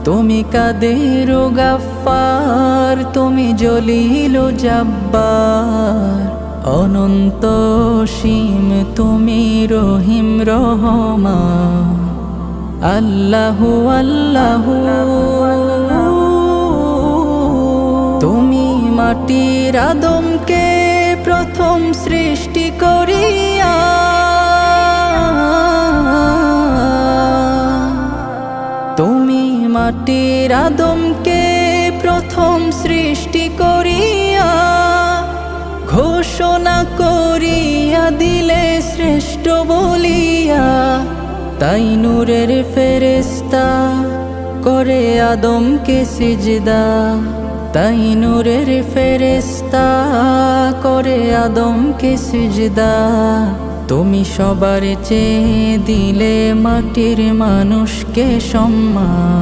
তুমি কাদের গাফফার, তুমি জলিল জাব্বার, অনন্ত সীম তুমি রহিম রহমান। আল্লাহু আল্লাহু, তুমি মাটির আদমকে প্রথম সৃষ্টি করিয়া তুমি মাটির আদমকে প্রথম সৃষ্টি করিয়া ঘোষণা করিয়া দিলে শ্রেষ্ঠ বলিয়া। তাই নূরের ফেরেশতা করে আদমকে সিজদা, তাই নূরের ফেরেশতা করে আদমকে সিজদা। তুমি সবার চেয়ে দিলে মাটির মানুষকে সম্মান।